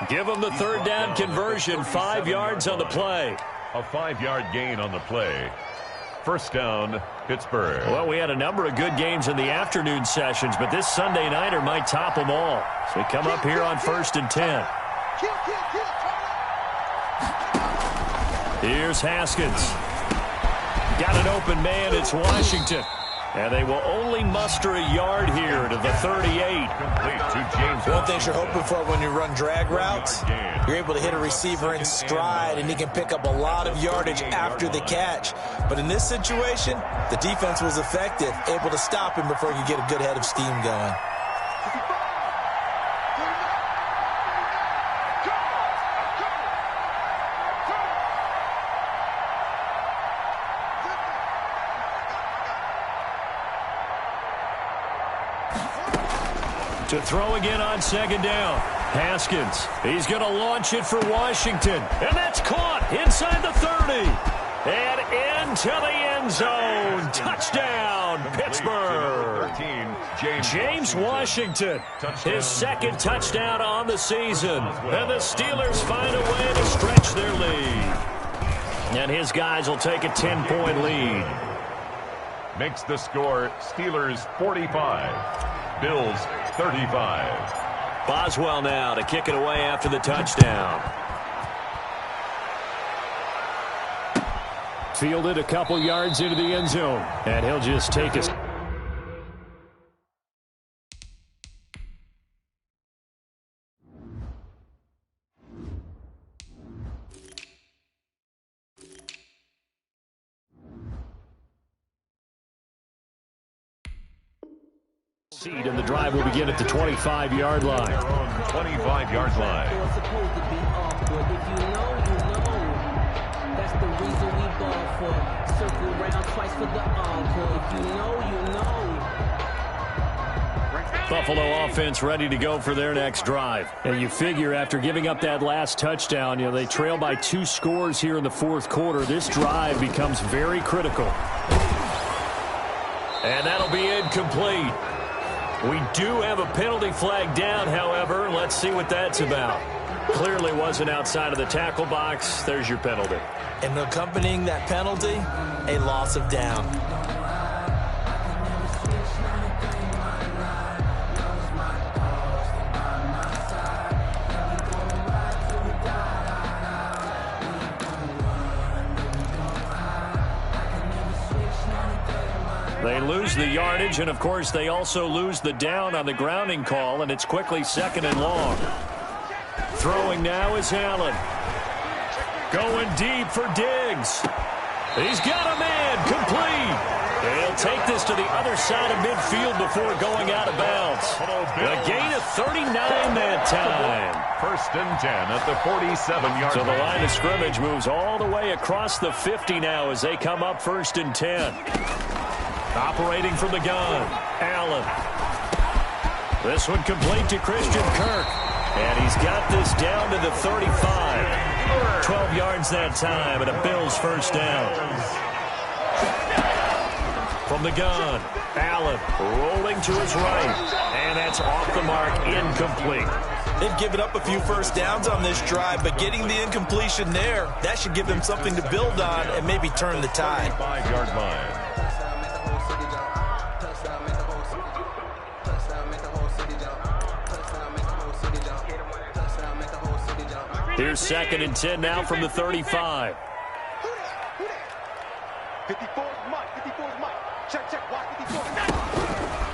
Give him the 3rd down conversion. 5 yards on the play. A 5-yard gain on the play. First down, Pittsburgh. Well, we had a number of good games in the afternoon sessions, but this Sunday nighter might top them all. So we come up here on 1st and 10. Here's Haskins. Got an open man. It's Washington. And they will only muster a yard here to the 38. One thing you're hoping for when you run drag routes, you're able to hit a receiver in stride, and he can pick up a lot of yardage after the catch. But in this situation, the defense was effective, able to stop him before he could get a good head of steam going. To throw again on 2nd down. Haskins. He's going to launch it for Washington. And that's caught inside the 30. And into the end zone. Touchdown, Pittsburgh. James Washington. His 2nd touchdown on the season. And the Steelers find a way to stretch their lead. And his guys will take a 10-point lead. Makes the score Steelers 45. Bills 35. Boswell now to kick it away after the touchdown. Fielded a couple yards into the end zone. And he'll just take us. And the drive will begin at the 25-yard line. 25-yard line. It's supposed to be awkward. If you know, you know. That's the reason we ball for. Circle around twice for the encore. If you know, you know. Buffalo offense ready to go for their next drive. And you figure after giving up that last touchdown, they trail by 2 scores here in the 4th quarter. This drive becomes very critical. And that'll be incomplete. We do have a penalty flag down, however. Let's see what that's about. Clearly wasn't outside of the tackle box. There's your penalty. And accompanying that penalty, a loss of down. They lose the yardage, and, of course, they also lose the down on the grounding call, and it's quickly 2nd and long. Throwing now is Allen. Going deep for Diggs. He's got a man complete. He'll take this to the other side of midfield before going out of bounds. A gain of 39 that time. 1st and 10 at the 47-yard So the line. line of scrimmage moves all the way across the 50 now as they come up 1st and 10. Operating from the gun, Allen. This one complete to Christian Kirk. And he's got this down to the 35. 12 yards that time and a Bills 1st down. From the gun, Allen rolling to his right. And that's off the mark, incomplete. They've given up a few 1st downs on this drive, but getting the incompletion there, that should give them something to build on and maybe turn the tide. 5-yard line. Here's 2nd and 10 now from the 35. 54 is Mike. 54 is Mike. Check. Watch 54.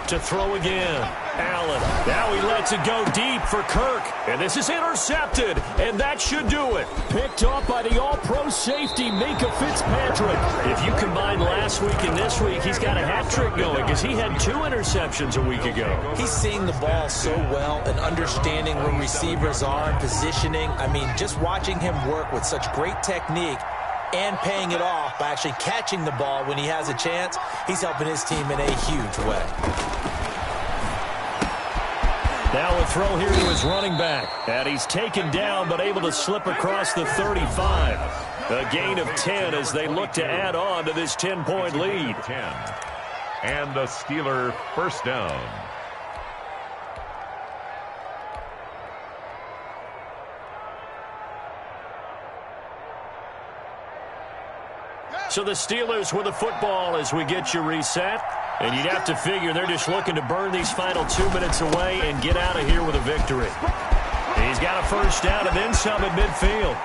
To throw again, Allen. Now he lets it go deep for Kirk. And this is intercepted. And that should do it. Picked off by the all-pro safety, Minka Fitzpatrick. If you combine last week and this week, he's got a hat trick going because he had 2 interceptions a week ago. He's seeing the ball so well and understanding where receivers are and positioning. I mean, just watching him work with such great technique and paying it off by actually catching the ball when he has a chance, he's helping his team in a huge way. Now a throw here to his running back. And he's taken down but able to slip across the 35. A gain of 10 as they look to add on to this 10-point lead. 10. And a Steeler 1st down. So the Steelers with the football as we get you reset. And you'd have to figure they're just looking to burn these final 2 minutes away and get out of here with a victory. He's got a 1st down and then some at midfield.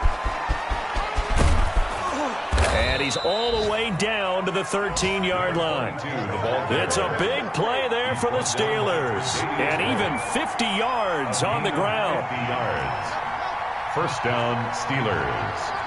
And he's all the way down to the 13-yard line. It's a big play there for the Steelers. And even 50 yards on the ground. 50 yards. 1st down, Steelers.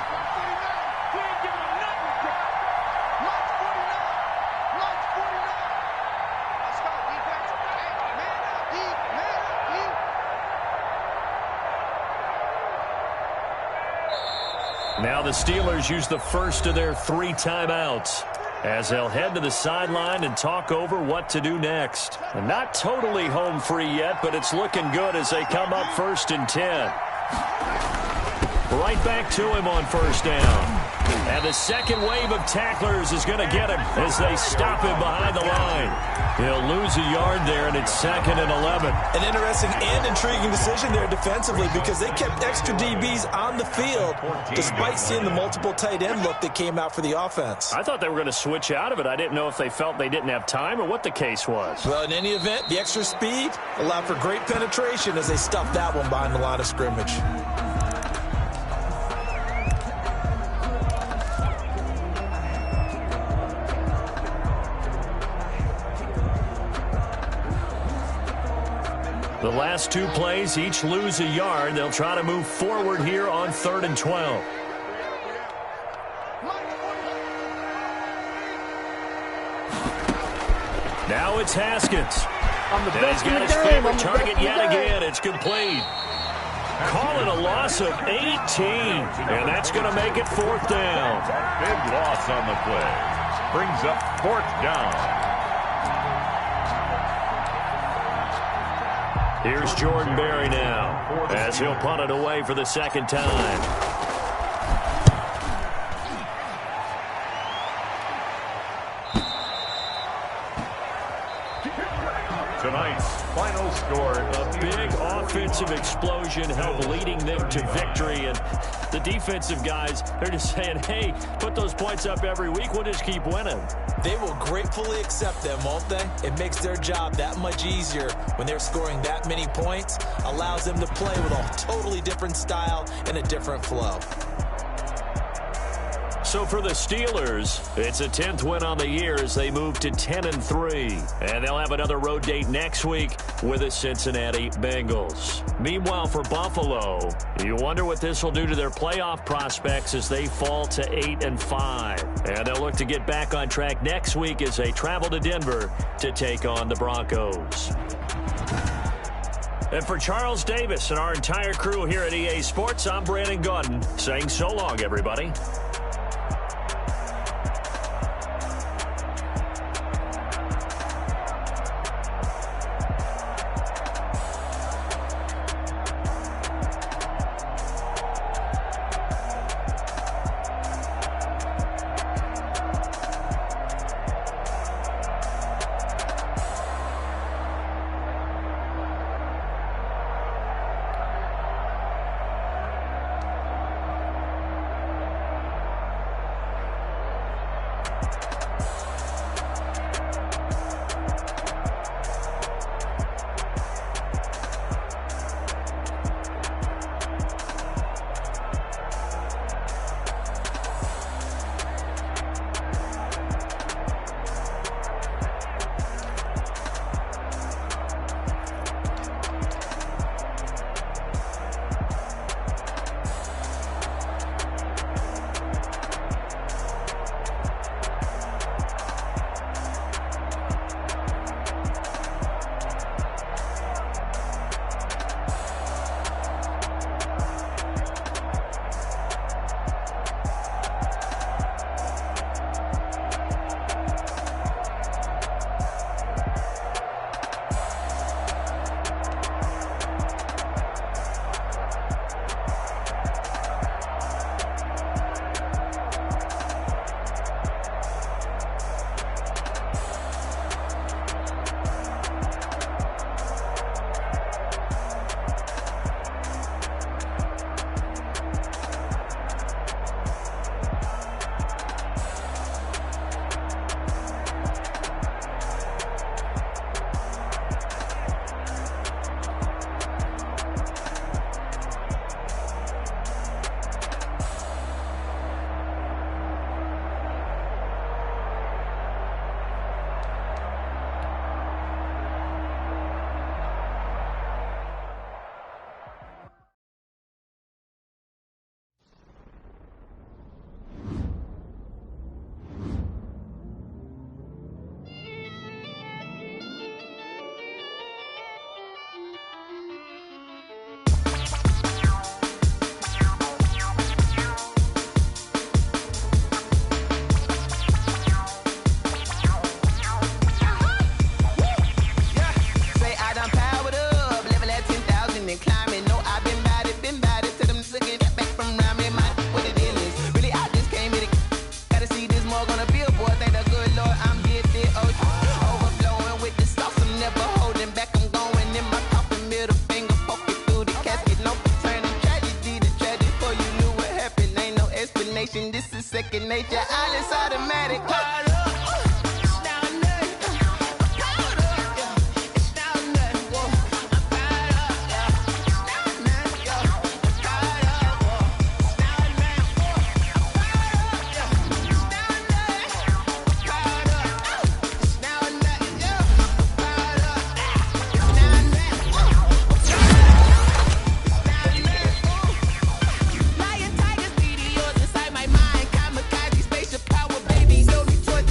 Now the Steelers use the 1st of their 3 timeouts as they'll head to the sideline and talk over what to do next. And not totally home free yet, but it's looking good as they come up 1st and 10. Right back to him on 1st down. And the second wave of tacklers is going to get him as they stop him behind the line. He'll lose a yard there, and it's 2nd and 11. An interesting and intriguing decision there defensively because they kept extra DBs on the field despite seeing the multiple tight end look that came out for the offense. I thought they were going to switch out of it. I didn't know if they felt they didn't have time or what the case was. Well, in any event, the extra speed allowed for great penetration as they stuffed that one behind the line of scrimmage. The last 2 plays each lose a yard. They'll try to move forward here on 3rd and 12. Now it's Haskins. And he's got his favorite target yet again. It's complete. Call it a loss of 18. And that's going to make it 4th down. Big loss on the play. Brings up 4th down. Here's Jordan Berry now as he'll punt it away for the 2nd time. Tonight's final score. A big offensive explosion helped leading them to victory. And the defensive guys, they're just saying, hey, put those points up every week. We'll just keep winning. They will gratefully accept them, won't they? It makes their job that much easier when they're scoring that many points. Allows them to play with a totally different style and a different flow. So for the Steelers, it's a 10th win on the year as they move to 10-3. And they'll have another road date next week with the Cincinnati Bengals. Meanwhile, for Buffalo, you wonder what this will do to their playoff prospects as they fall to 8-5. And they'll look to get back on track next week as they travel to Denver to take on the Broncos. And for Charles Davis and our entire crew here at EA Sports, I'm Brandon Gaudin saying so long, everybody. This is second nature. All is automatic. Lion, tigers, meteors inside my mind. Kamikaze, spaceship power, baby. So Detroit,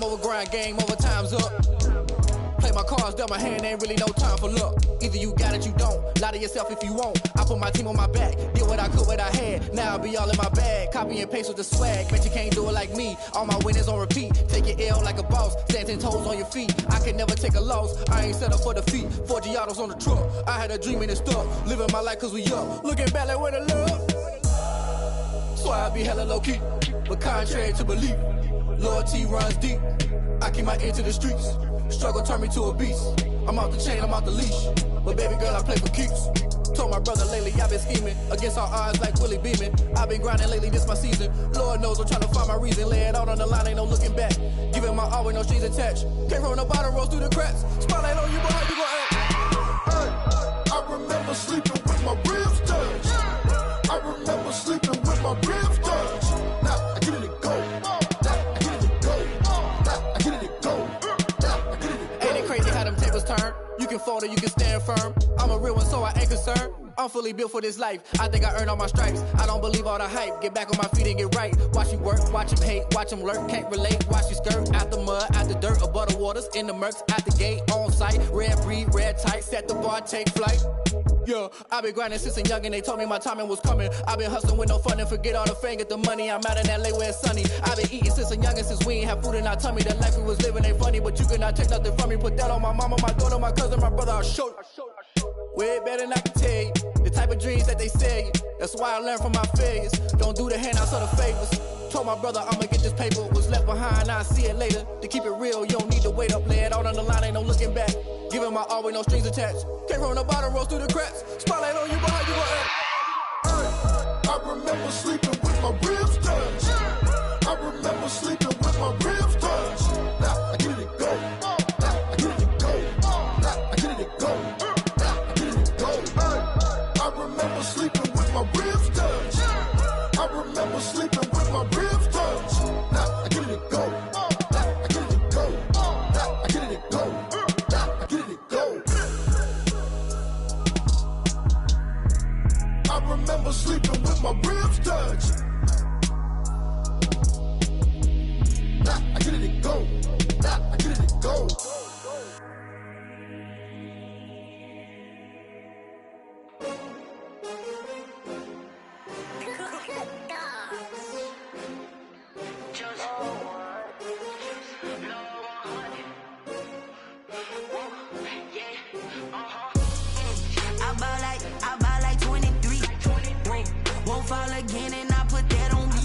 over grind, game over, time's up. Play my cards, dealt my hand, ain't really no time for luck. Either you got it, you don't. Lie to yourself if you won't. I put my team on my back, did what I could, what I had. Now I'll be all in my bag, copy and paste with the swag. Bet you can't do it like me, all my winners on repeat. Take your L like a boss, stand 10 toes on your feet. I can never take a loss, I ain't set up for defeat. 4 Giottos on the truck, I had a dream and it stuck. Living my life cause we up, looking back like where the love. So I be hella low key, but contrary to belief, loyalty runs deep. I keep my ear to the streets, struggle turn me to a beast. I'm off the chain, I'm off the leash, but baby girl I play for keeps. Told my brother lately I've been scheming, against all odds like Willie Beeman. I've been grinding lately, this my season. Lord knows I'm trying to find my reason. Lay it out on the line, ain't no looking back. Giving my all with no strings attached. Came from the bottom, rose through the cracks. Spotlight on you, boy, how you gon' act? Hey, I remember sleeping with my ribs touched. I remember sleeping with my ribs touched. Now I get it to go. Now I get it to go. Now I get it to go. Now I get it to go. Ain't it crazy how them tables turn? You can fold or you can stand firm. I'm a real one, so I ain't concerned. I'm fully built for this life. I think I earned all my stripes. I don't believe all the hype. Get back on my feet and get right. Watch you work, watch him hate, watch him lurk. Can't relate, watch you skirt. Out the mud, out the dirt, above the waters, in the murks, out the gate, on site. Red breed, red tight, set the bar, take flight. Yeah, I been grinding since a young and they told me my timing was coming. I been hustling with no fun and forget all the fame, get the money. I'm out in LA where it's sunny. I been eating since a young and since we ain't have food in our tummy. The life we was living ain't funny, but you cannot take nothing from me. Put that on my mama, my daughter, my cousin, my brother, I'll show you. Way better than I can tell you. The type of dreams that they sell you. That's why I learned from my failures. Don't do the handouts or the favors. Told my brother I'ma get this paper. Was left behind, I'll see it later. To keep it real, you don't need to wait up. Lay it out on the line, ain't no looking back. Giving my all with no strings attached. Came from the bottom, rose through the cracks. Spotlight on you, boy, how you gon' act? Hey, I remember sleeping with my ribs touched. I remember sleeping with my ribs touched. Now I get it to go. Now I get it to go. Now I get it to go. Now I get it to go. Hey, I remember sleeping with my ribs touched. I remember sleeping with my ribs touched. Now I get it to go. Now I get it to go. Now I get it to go. Now I get it to go. I remember sleeping with my ribs touched. Now I get it to go. Now I get it to go. I buy like 23. Won't fall again and I put that on me.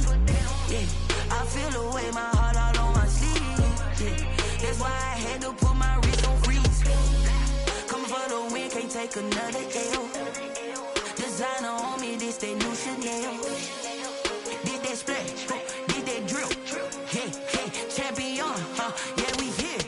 Yeah, I feel the way, my heart all on my sleeve. Yeah, that's why I had to put my wrist on freeze. Coming for the win, can't take another L. Designer on me, this that new Chanel. Did that splash, did that drill. Yeah, champion, yeah, we here.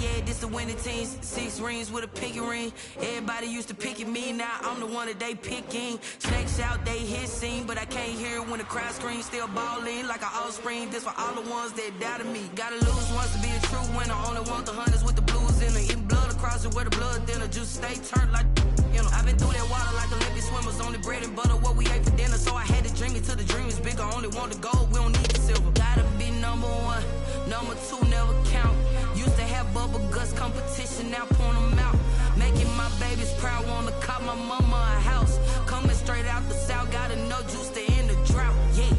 Yeah, this the winning team. 6 rings with a pinky ring. Everybody used to pick at me, now I'm the one that they picking. Snakes out, they hit scene, but I can't hear it when the crowd screams. Still balling like an offspring. This for all the ones that doubted me. Gotta lose once to be a true winner. Only want the hunters with the blues in it. Eating blood across it where the blood dinner. Just stay turned like, you know. I've been through that water like Olympic swimmers. Only bread and butter, what we ate for dinner. So I had to dream it till the dream is bigger. Only want the gold, we don't need the silver. Gotta be number 1, number 2 never count. Used to have bubble guts competition, now point them out. Making my babies proud, wanna cop my mama a house. Coming straight out the south, got enough juice to end the drought. Yeah,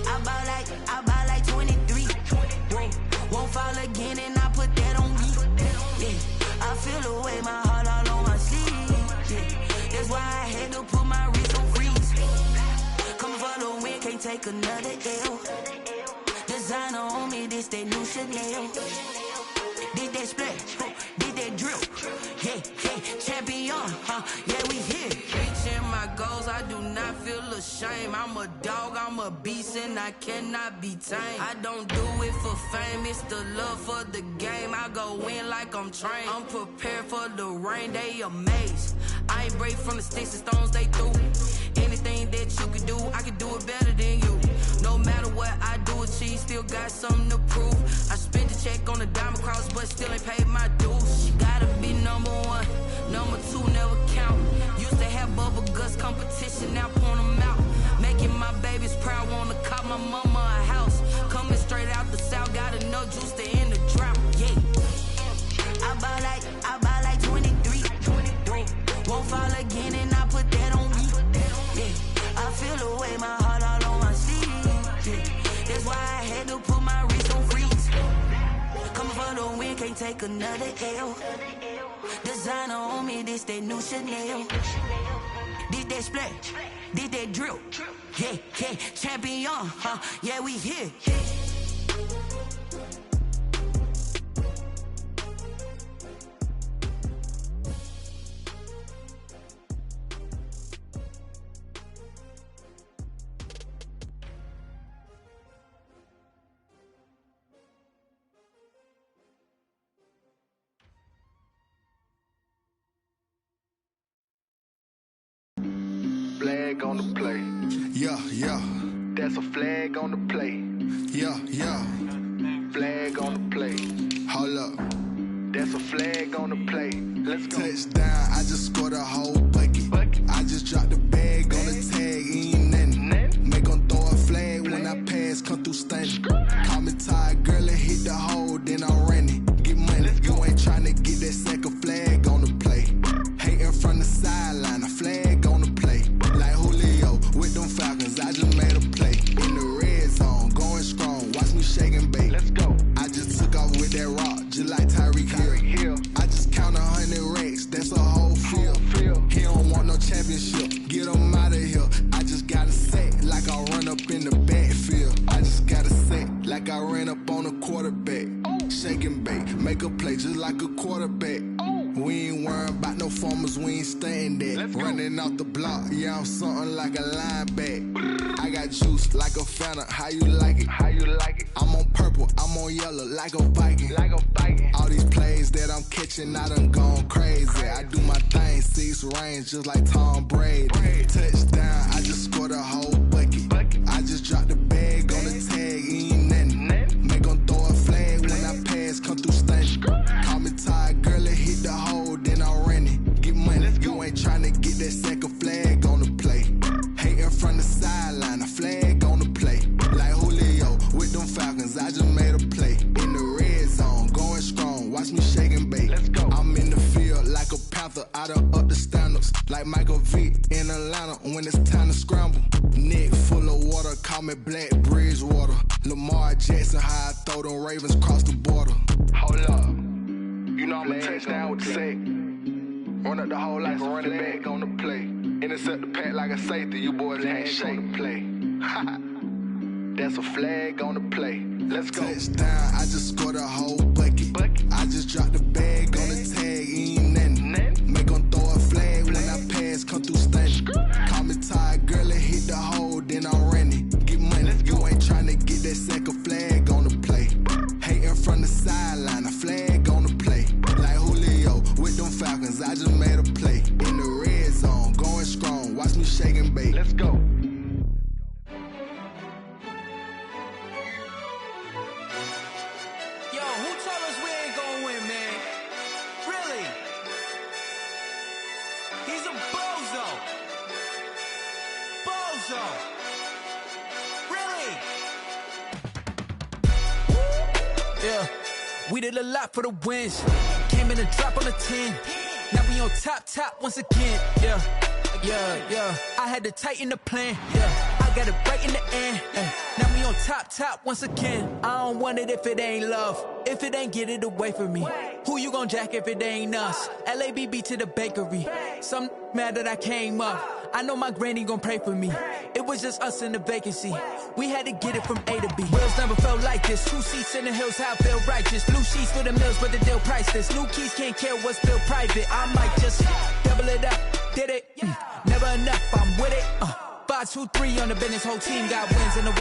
I buy like 23. Won't fall again and I put that on me. Yeah, I feel the way, my heart all on my sleeve. Yeah, that's why I had to put my wrist on freeze. Coming for the win, can't take another L. Designer on me, this that new Chanel. Did that splash, did that drill. Yeah, champion, yeah, we here. Reaching my goals, I do not feel ashamed. I'm a dog, I'm a beast, and I cannot be tamed. I don't do it for fame, it's the love for the game. I go in like I'm trained. I'm prepared for the rain, they amazed. I ain't break from the sticks and stones they threw. Anything that you can do, I can do it better than you. No matter what I do, achieve, still got something to prove. I spent the check on the diamond cross, but still ain't paid my dues. Gotta be number 1, number 2 never count. Used to have bubble guts competition, now point them out. Making my babies proud, wanna cop my mama a house. Coming straight out the south, got enough juice to can't take another L. Designer on me, this that new Chanel. Did that splash, did that drill. Yeah, yeah, champion, huh? Yeah, we here. Flag on the play. Yeah, yeah. That's a flag on the play. Yeah, yeah. Flag on the play. Hold up. That's a flag on the play. Let's go. Touchdown, I just scored a whole bucket. I just dropped the bag on the tag, ain't nothing. Make them throw a flag when I pass, come through stunning. Call me tired, girl, and hit the hole, then I'm running. Get money, you ain't tryna get that second flag on the play. Hating from the sideline, a flag on the play. Like Julio with them Falcons, I just made a play. In the red zone, going strong, watch me shake and bake. Let's go. I just took off with that rock, just like Tyreek Hill. I just count 100 racks, that's a whole field. He don't want no championship, get him out of here. I just gotta set like I run up in the backfield. I just gotta set like I ran up on a quarterback. Shake and bake, make a play just like a quarterback. We ain't worrying about no formers, we ain't staying there. Running out the block, yeah, I'm something like a linebacker. I got juice like a Fanta, how you like it? How you like it? I'm on purple, I'm on yellow, like a Viking. Like a Viking. All these plays that I'm catching, I done gone crazy. I do my thing, 6 range, just like Tom Brady. Touchdown, I just scored a whole bucket. I just dropped the bag on the tag, ain't nothing. Make them throw a flag when I pass, come through stunning. Call me tired, girl, and hit the hole, then I'm running. Get money, you ain't tryna get that second flag on the play. Hating from the sideline, a flag on the play. Like Julio with them Falcons, I just made a play. In the red zone, going strong, watch me shake and bake. Let's go. I'm in the field like a Panther, I done up the standards. Like Michael Vick in Atlanta when it's time to scramble. Neck full of water, call me Black Bridgewater. Lamar Jackson, how I throw them Ravens cross the border. Hold up. You know I'm a touchdown with the sack. Run up the hole like a running back on the play. Intercept the pack like a safety. You boys ain't shake the play. That's a flag on the play. Let's go. Touchdown, I just scored a whole bucket. I just dropped the bag on the tag, ain't nothing. Make them throw a flag when I pass, come through stunning. Call me tired, girl, and hit the hole, then I'm running. Get money, you ain't tryna get that second flag on the play. Hating from the sideline, a flag on the play. Like Julio with them Falcons, I just made a play. In the red zone, going strong, watch me shake and bake. Let's go. Yo, who told us we ain't gonna win, man? Really? He's a bozo. Bozo. Really? Yeah, we did a lot for the wins. Came in a drop on a 10. Now we on top once again. Yeah. I had to tighten the plan. Yeah, I got it right in the end. Now we on top once again. I don't want it if it ain't love. If it ain't, get it away from me. Who you gon' jack if it ain't us? LABB to the bakery. Some mad that I came up. I know my granny gon' pray for me. It was just us in the vacancy. We had to get it from A to B. Wheels never felt like this. 2 seats in the hills, how I feel righteous. Blue sheets for the mills, but the deal priceless. New keys can't care what's built private. I might just double it up. Did it? Never enough, I'm with it. 5, 2, 3 on the business. Whole team got wins in the